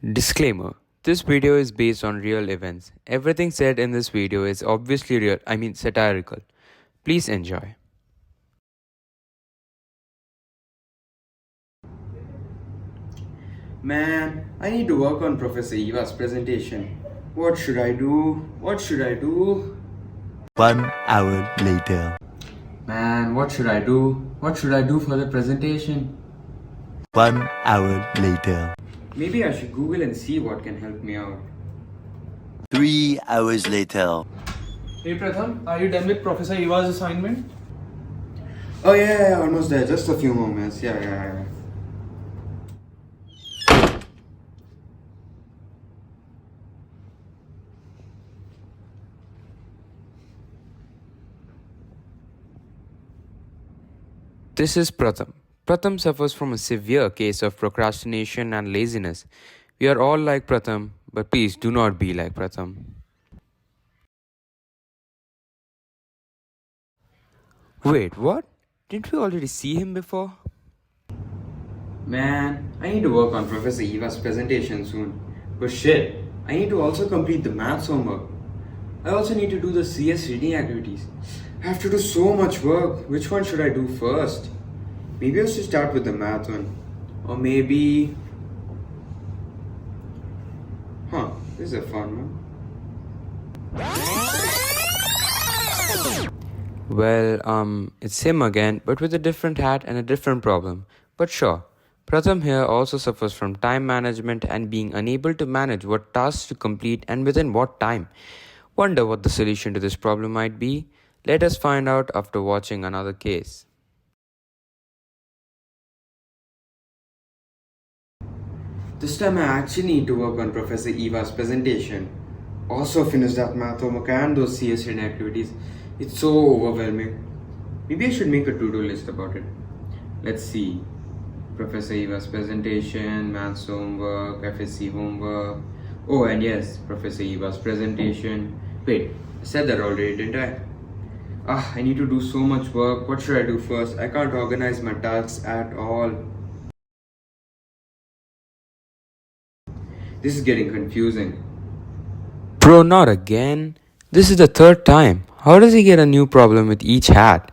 Disclaimer. This video is based on real events. Everything said in this video is obviously satirical. Please enjoy. Man, I need to work on Professor Eva's presentation. What should I do? What should I do? 1 hour later. Man, what should I do? What should I do for the presentation? 1 hour later. Maybe I should Google and see what can help me out. 3 hours later. Hey Pratham, are you done with Professor Eva's assignment? Oh yeah, almost there. Just a few moments. Yeah. This is Pratham. Pratham suffers from a severe case of procrastination and laziness. We are all like Pratham, but please do not be like Pratham. Wait, what? Didn't we already see him before? Man, I need to work on Professor Eva's presentation soon. But shit, I need to also complete the maths homework. I also need to do the CS reading activities. I have to do so much work. Which one should I do first? Maybe I should start with the math one. Or maybe... this is a fun one. Well, it's him again, but with a different hat and a different problem. But sure, Pratham here also suffers from time management and being unable to manage what tasks to complete and within what time. Wonder what the solution to this problem might be? Let us find out after watching another case. This time I actually need to work on Professor Eva's presentation. Also finish that math homework and those CS reading activities. It's so overwhelming. Maybe I should make a to-do list about it. Let's see. Professor Eva's presentation, maths homework, FSC homework. Oh, and yes, Professor Eva's presentation. Wait, I said that already, didn't I? I need to do so much work. What should I do first? I can't organize my tasks at all. This is getting confusing. Bro, not again. This is the third time. How does he get a new problem with each hat?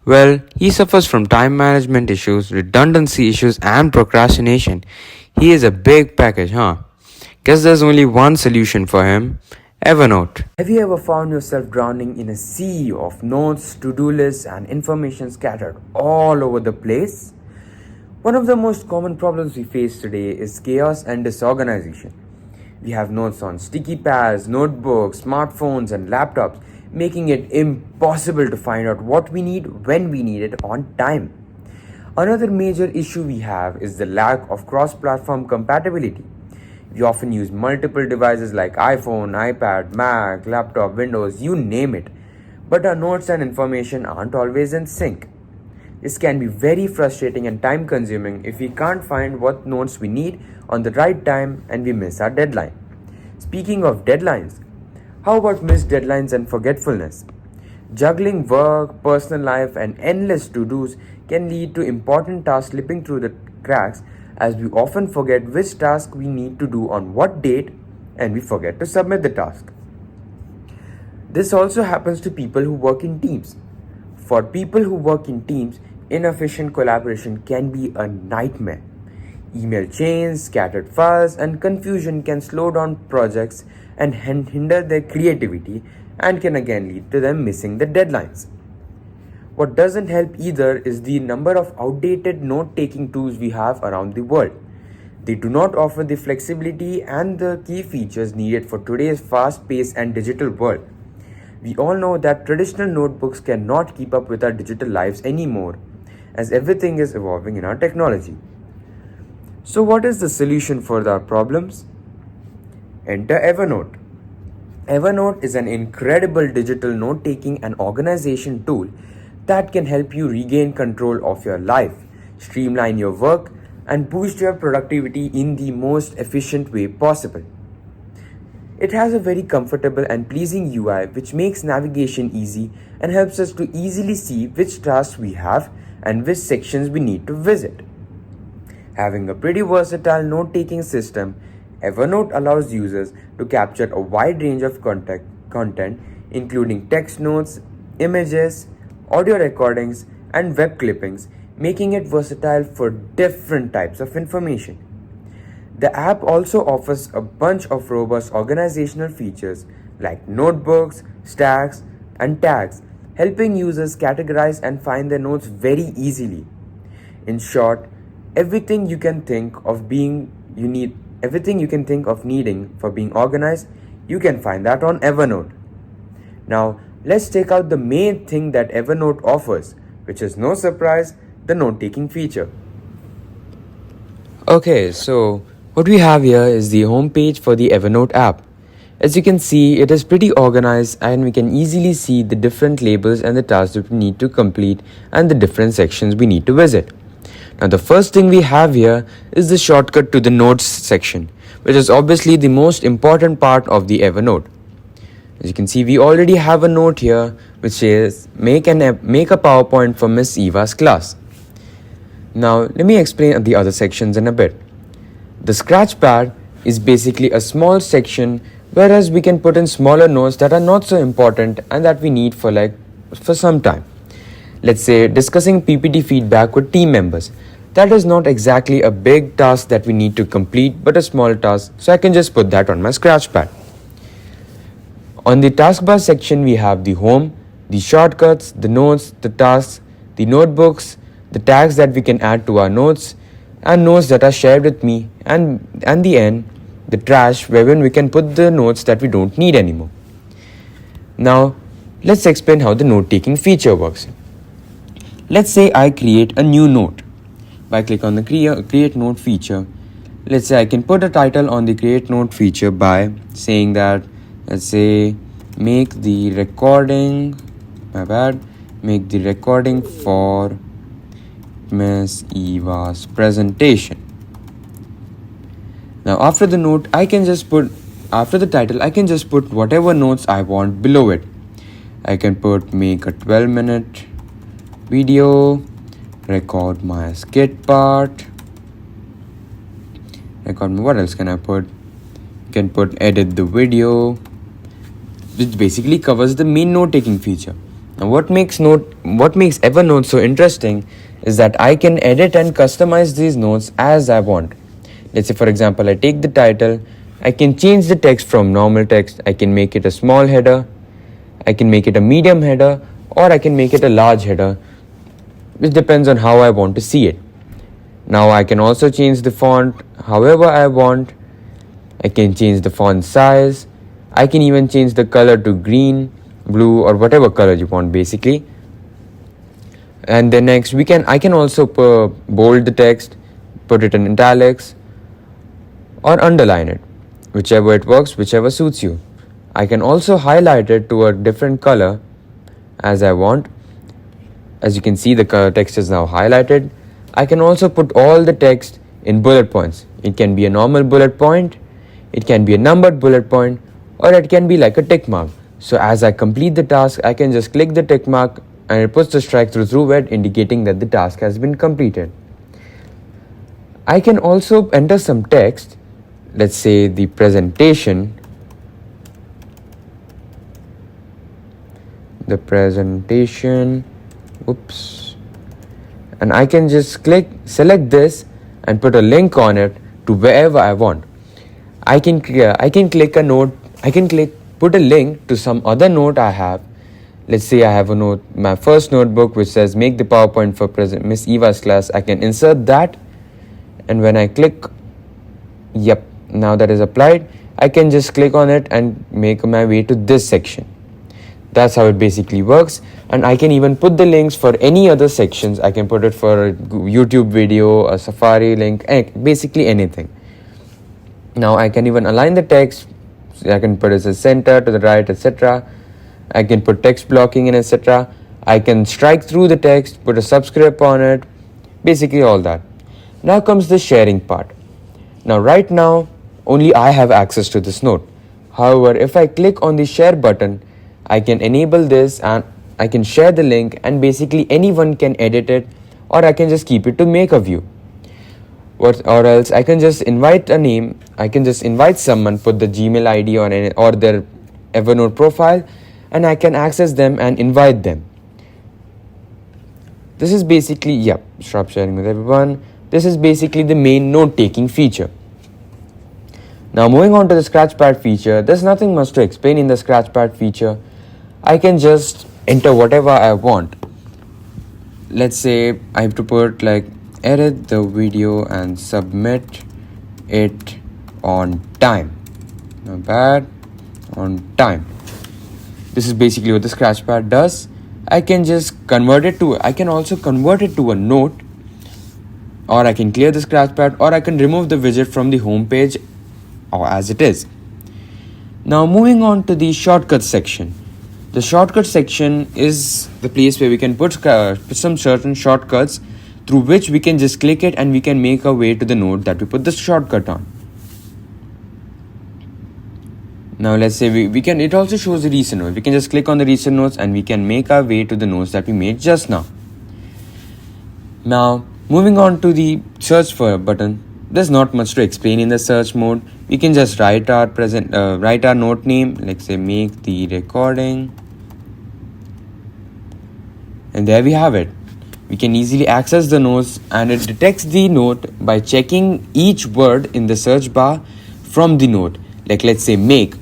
Well, he suffers from time management issues, redundancy issues, and procrastination. He is a big package, huh? Guess there's only one solution for him. Evernote. Have you ever found yourself drowning in a sea of notes, to-do lists, and information scattered all over the place? One of the most common problems we face today is chaos and disorganization. We have notes on sticky pads, notebooks, smartphones, and laptops, making it impossible to find out what we need when we need it on time. Another major issue we have is the lack of cross-platform compatibility. We often use multiple devices like iPhone, iPad, Mac, laptop, Windows, you name it. But our notes and information aren't always in sync. This can be very frustrating and time consuming if we can't find what notes we need on the right time and we miss our deadline. Speaking of deadlines, how about missed deadlines and forgetfulness? Juggling work, personal life, and endless to-dos can lead to important tasks slipping through the cracks as we often forget which task we need to do on what date and we forget to submit the task. This also happens to people who work in teams. For people who work in teams, inefficient collaboration can be a nightmare. Email chains, scattered files, and confusion can slow down projects and hinder their creativity and can again lead to them missing the deadlines. What doesn't help either is the number of outdated note-taking tools we have around the world. They do not offer the flexibility and the key features needed for today's fast-paced and digital world. We all know that traditional notebooks cannot keep up with our digital lives anymore, as everything is evolving in our technology. So what is the solution for our problems? Enter Evernote. Evernote is an incredible digital note-taking and organization tool that can help you regain control of your life, streamline your work, and boost your productivity in the most efficient way possible. It has a very comfortable and pleasing UI which makes navigation easy and helps us to easily see which tasks we have and which sections we need to visit. Having a pretty versatile note-taking system Evernote allows users to capture a wide range of content including text notes, images, audio recordings, and web clippings, making it versatile for different types of information. The app also offers a bunch of robust organizational features like notebooks, stacks, and tags, helping users categorize and find their notes very easily. In short, everything you can think of needing for being organized, you can find that on Evernote. Now, let's take out the main thing that Evernote offers, which is no surprise, the note-taking feature. Okay, so what we have here is the home page for the Evernote app. As you can see, it is pretty organized and we can easily see the different labels and the tasks that we need to complete and the different sections we need to visit. Now the first thing we have here is the shortcut to the notes section, which is obviously the most important part of the Evernote. As you can see, we already have a note here which says make a PowerPoint for Miss Eva's class. Now let me explain the other sections in a bit. The scratch pad is basically a small section whereas we can put in smaller notes that are not so important and that we need for some time. Let's say discussing PPT feedback with team members. That is not exactly a big task that we need to complete, but a small task, so I can just put that on my scratch pad. On the taskbar section, we have the home, the shortcuts, the notes, the tasks, the notebooks, the tags that we can add to our notes, and notes that are shared with me, and the end, the trash, wherein we can put the notes that we don't need anymore. Now, let's explain how the note-taking feature works. Let's say I create a new note. If I click on the create note feature, let's say I can put a title on the create note feature by saying that, let's say, make the recording for Miss Eva's presentation. Now after the title, I can just put whatever notes I want below it. I can put make a 12-minute video, record my skit part, what else can I put? You can put edit the video, which basically covers the main note-taking feature. Now what makes Evernote so interesting is that I can edit and customize these notes as I want. Let's say for example, I take the title, I can change the text from normal text, I can make it a small header, I can make it a medium header, or I can make it a large header, which depends on how I want to see it. Now I can also change the font however I want. I can change the font size. I can even change the color to green, blue, or whatever color you want basically. And then next I can also bold the text, put it in italics, or underline it, whichever it works, whichever suits you. I can also highlight it to a different color as I want. As you can see, the text is now highlighted. I can also put all the text in bullet points. It can be a normal bullet point, it can be a numbered bullet point, or it can be like a tick mark. So as I complete the task, I can just click the tick mark and it puts the strike through it, indicating that the task has been completed. I can also enter some text, let's say the presentation, and I can just select this and put a link on it to wherever I want. I can put a link to some other note I have. Let's say I have a note, my first notebook, which says make the PowerPoint for Miss Eva's class. I can insert that, and when I click, now that is applied, I can just click on it and make my way to this section. That's how it basically works. And I can even put the links for any other sections. I can put it for a YouTube video, a Safari link, basically anything. Now I can even align the text. I can put it as a center, to the right, etc. I can put text blocking in, etc. I can strike through the text, put a subscript on it, basically all that. Now comes the sharing part. Now right now, only I have access to this note. However, if I click on the share button, I can enable this and I can share the link, and basically anyone can edit it, or I can just keep it to make a view. or else I can just invite a name. I can just invite someone, put the Gmail ID or their Evernote profile, and I can access them and invite them. This is basically, stop sharing with everyone. This is basically the main note-taking feature. Now moving on to the Scratchpad feature, there's nothing much to explain in the Scratchpad feature. I can just enter whatever I want. Let's say I have to put like edit the video and submit it on time. Not bad, on time. This is basically what the Scratchpad does. I can also convert it to a note, or I can clear the Scratchpad, or I can remove the widget from the home page or as it is. Now moving on to the shortcuts section. The shortcut section is the place where we can put some certain shortcuts through which we can just click it and we can make our way to the node that we put the shortcut on. Now let's say it also shows the recent notes. We can just click on the recent notes and we can make our way to the notes that we made just now. Now moving on to the search for button. There's not much to explain in the search mode. We can just write our note name, like say make the recording, and there we have it. We can easily access the notes, and it detects the note by checking each word in the search bar from the note. Like let's say make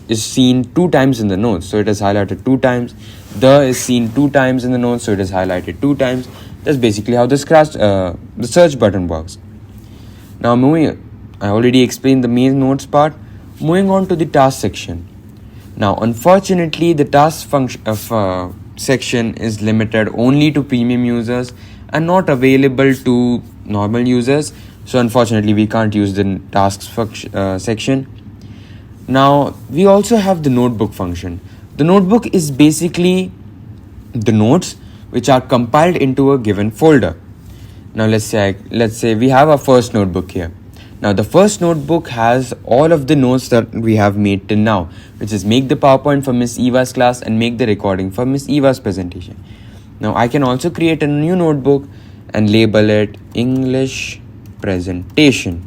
is seen 2 times in the notes, so it is highlighted 2 times. The is seen 2 times in the notes, so it is highlighted 2 times. That's basically how the search button works. Now I already explained the main notes part. Moving on to the task section. Now unfortunately the task section is limited only to premium users and not available to normal users. So unfortunately we can't use the tasks section. Now we also have the notebook function. The notebook is basically the notes which are compiled into a given folder. Now let's say we have our first notebook here. Now the first notebook has all of the notes that we have made till now, which is make the PowerPoint for Miss Eva's class and make the recording for Miss Eva's presentation. Now I can also create a new notebook and label it English presentation.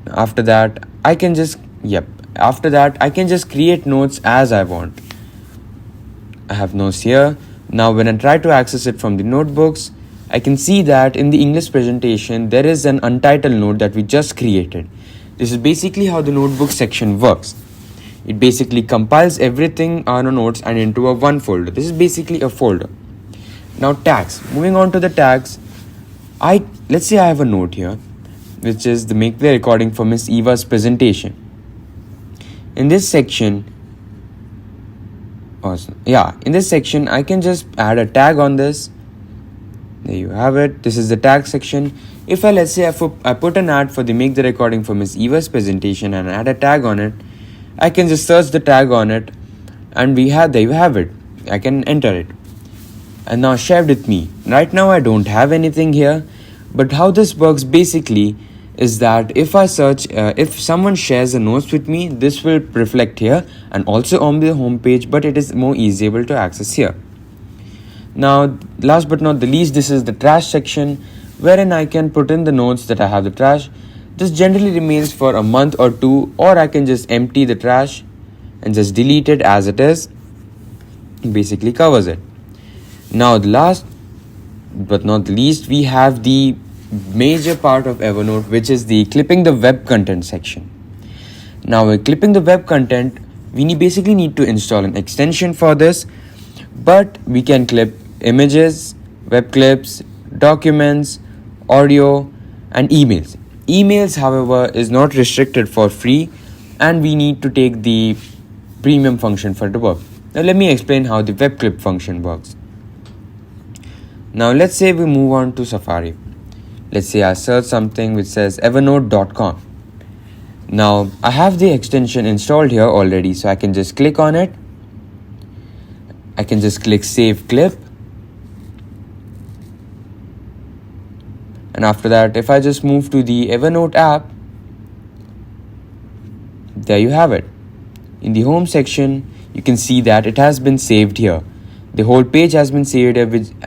After that I can just create notes as I want. I have notes here. Now when I try to access it from the notebooks, I can see that in the English presentation there is an untitled note that we just created. This is basically how the notebook section works. It basically compiles everything on our notes and into a one folder. This is basically a folder. Now tags. Moving on to the tags, let's say I have a note here, which is the make the recording for Miss Eva's presentation. In this section, I can just add a tag on this. There you have it. This is the tag section. If let's say I put an ad for the make the recording for Miss Eva's presentation and add a tag on it, I can just search the tag on it, and there you have it. I can enter it. And now share with me. Right now I don't have anything here, but how this works basically is that if someone shares the notes with me, this will reflect here and also on the home page, but it is more easy to access here. Now last but not the least, this is the trash section, wherein I can put in the notes that I have the trash. This generally remains for a month or 2, or I can just empty the trash and just delete it as it is. It basically covers it. Now the last but not the least, we have the major part of Evernote, which is the clipping the web content section. Now with clipping the web content, we basically need to install an extension for this, but we can clip images, web clips, documents, audio, and emails. Emails, however, is not restricted for free, and we need to take the premium function for it to work. Now let me explain how the web clip function works. Now let's say we move on to Safari. Let's say I search something which says evernote.com. Now I have the extension installed here already, so I can just click on it. I can just click save clip. And after that, if I just move to the Evernote app, there you have it. In the home section, you can see that it has been saved here. The whole page has been saved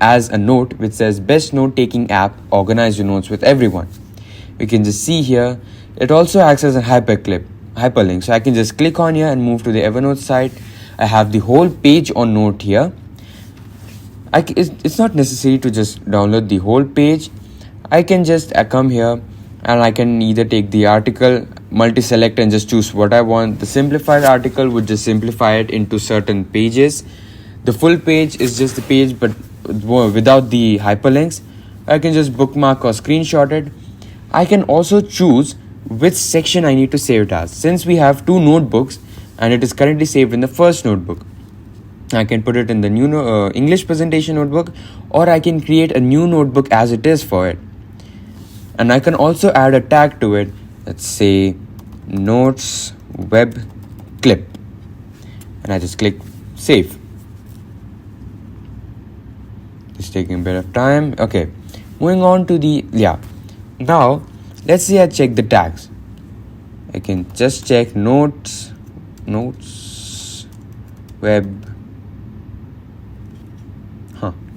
as a note which says best note taking app, organize your notes with everyone. You can just see here, it also acts as a hyperlink. So I can just click on here and move to the Evernote site. I have the whole page on note here. It's not necessary to just download the whole page. I can just come here and I can either take the article, multi-select and just choose what I want. The simplified article would just simplify it into certain pages. The full page is just the page but without the hyperlinks. I can just bookmark or screenshot it. I can also choose which section I need to save it as. Since we have two notebooks and it is currently saved in the first notebook, I can put it in the new English presentation notebook, or I can create a new notebook as it is for it. And I can also add a tag to it. Let's say notes web clip. And I just click save. It's taking a bit of time. Okay. Moving on to now let's say I check the tags. I can just check notes web.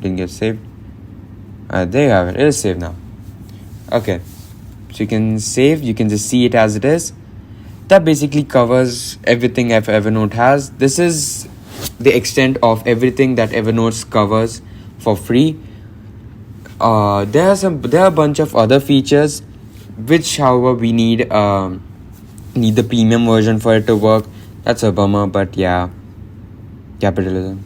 Didn't get saved. There you have it. It is saved now. Okay, so you can save. You can just see it as it is. That basically covers everything Evernote has. This is the extent of everything that Evernote covers for free. There are a bunch of other features which, however, we need the premium version for it to work. That's a bummer, but yeah, capitalism.